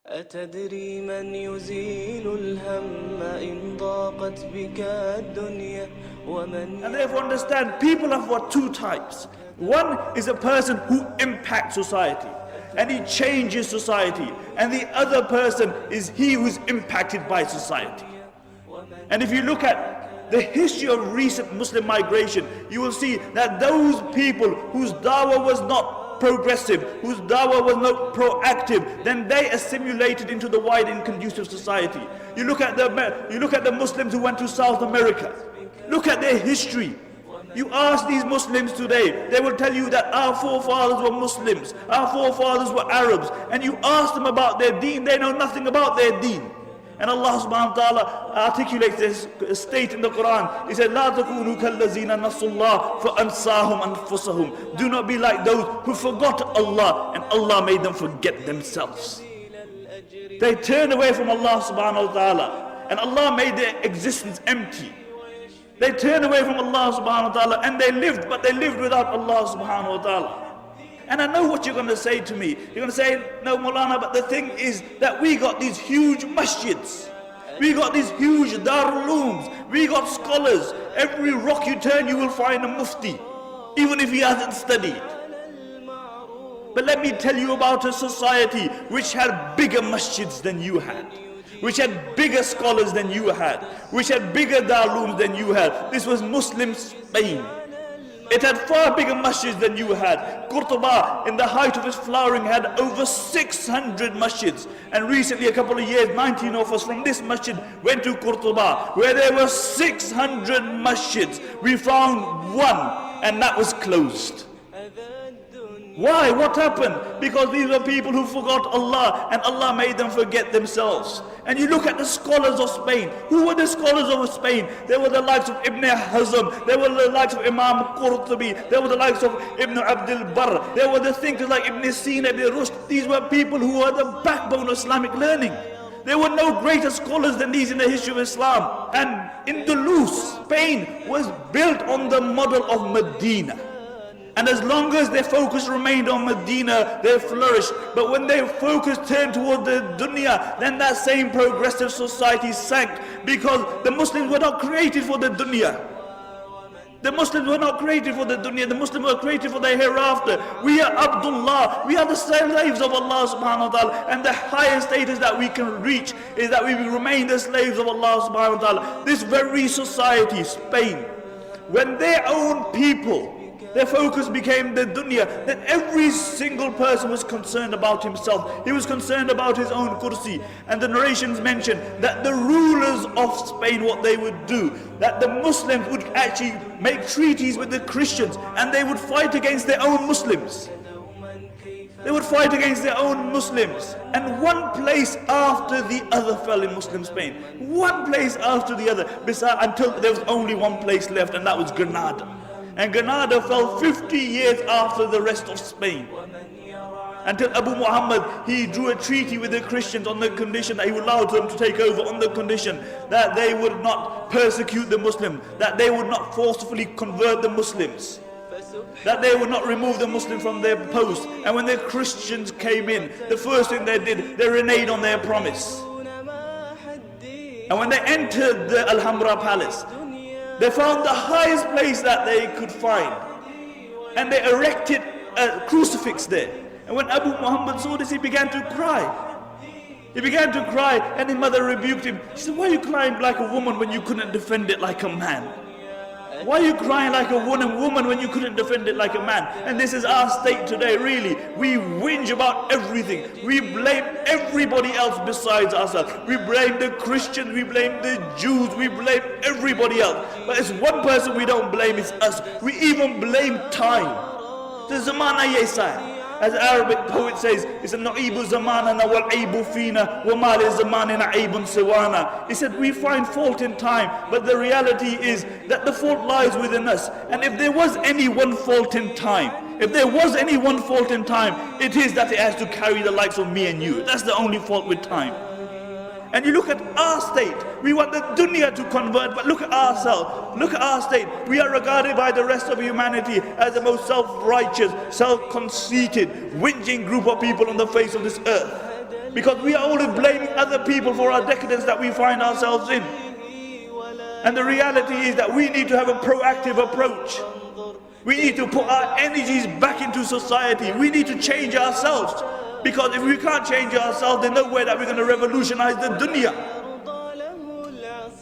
أتدري من يزيل الهم إن ضاقت بك الدنيا ومن. And therefore understand, people have what? Two types. One is a person who impacts society and he changes society, and the other person is he who is impacted by society. And if you look at the history of recent Muslim migration, you will see that those people whose dawah was not progressive, whose dawah was not proactive, then they assimilated into the wide and conducive society. You look at the Muslims who went to South America. Look at their history. You ask these Muslims today, they will tell you that our forefathers were Muslims, our forefathers were Arabs, and you ask them about their deen, they know nothing about their deen. And Allah subhanahu wa ta'ala articulates this state in the Qur'an. He said, "La takunu kallazina nasullah fa ansahum anfusahum." Do not be like those who forgot Allah and Allah made them forget themselves. They turned away from Allah subhanahu wa ta'ala and Allah made their existence empty. They turned away from Allah subhanahu wa ta'ala and they lived, but they lived without Allah subhanahu wa ta'ala. And I know what you're going to say to me. You're going to say, "No, Maulana, but the thing is that we got these huge masjids. We got these huge darulooms. We got scholars. Every rock you turn, you will find a mufti, even if he hasn't studied." But let me tell you about a society which had bigger masjids than you had, which had bigger scholars than you had, which had bigger darulooms than you had. This was Muslim Spain. It had far bigger masjids than you had. Qurtuba, in the height of its flowering, had over 600 masjids. And recently, a couple of years, 19 of us from this masjid went to Qurtuba, where there were 600 masjids. We found one, and that was closed. Why? What happened? Because these were people who forgot Allah, and Allah made them forget themselves. And you look at the scholars of Spain. Who were the scholars of Spain? They were the likes of Ibn Hazm. They were the likes of Imam Qurtubi. They were the likes of Ibn Abdul Barr. They were the thinkers like Ibn Sina, Ibn Rushd. These were people who were the backbone of Islamic learning. There were no greater scholars than these in the history of Islam. And Andalus, Spain, was built on the model of Medina. And as long as their focus remained on Medina, they flourished. But when their focus turned toward the dunya, then that same progressive society sank, because the Muslims were not created for the dunya. The Muslims were not created for the dunya. The Muslims were created for the hereafter. We are Abdullah. We are the slaves of Allah subhanahu wa ta'ala. And the highest status that we can reach is that we will remain the slaves of Allah subhanahu wa ta'ala. This very society, Spain, when their own people, their focus became the dunya, then every single person was concerned about himself. He was concerned about his own kursi. And the narrations mention that the rulers of Spain, what they would do, that the Muslims would actually make treaties with the Christians, and they would fight against their own Muslims. They would fight against their own Muslims. And one place after the other fell in Muslim Spain. One place after the other, until there was only one place left, and that was Granada. And Granada fell 50 years after the rest of Spain. Until Abu Muhammad, he drew a treaty with the Christians on the condition that he would allow them to take over, on the condition that they would not persecute the Muslims, that they would not forcefully convert the Muslims, that they would not remove the Muslims from their posts. And when the Christians came in, the first thing they did, they reneged on their promise. And when they entered the Alhambra Palace, they found the highest place that they could find, and they erected a crucifix there. And when Abu Muhammad saw this, he began to cry. He began to cry, and his mother rebuked him. She said, "Why are you crying like a woman when you couldn't defend it like a man? Why are you crying like a woman when you couldn't defend it like a man?" And this is our state today, really. We whinge about everything. We blame everybody else besides ourselves. We blame the Christians, we blame the Jews, we blame everybody else. But it's one person we don't blame, it's us. We even blame time. The zamana yesa. As an Arabic poet says, it's a na'ibu zamanana wal aibu fina wa ma li zamanina aibun siwana. He said, we find fault in time, but the reality is that the fault lies within us. And if there was any one fault in time, it is that it has to carry the likes of me and you. That's the only fault with time. And you look at our state, we want the dunya to convert, but look at ourselves, look at our state. We are regarded by the rest of humanity as the most self-righteous, self-conceited, whinging group of people on the face of this earth. Because we are always blaming other people for our decadence that we find ourselves in. And the reality is that we need to have a proactive approach. We need to put our energies back into society. We need to change ourselves. Because if we can't change ourselves, there's no way that we're going to revolutionize the dunya.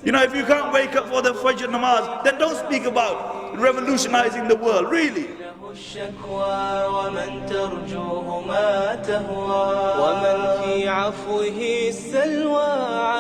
You know, if you can't wake up for the Fajr namaz, then don't speak about revolutionizing the world, really. الشكوى ومن ترجوه ما تهوى ومن في عفوه السلوى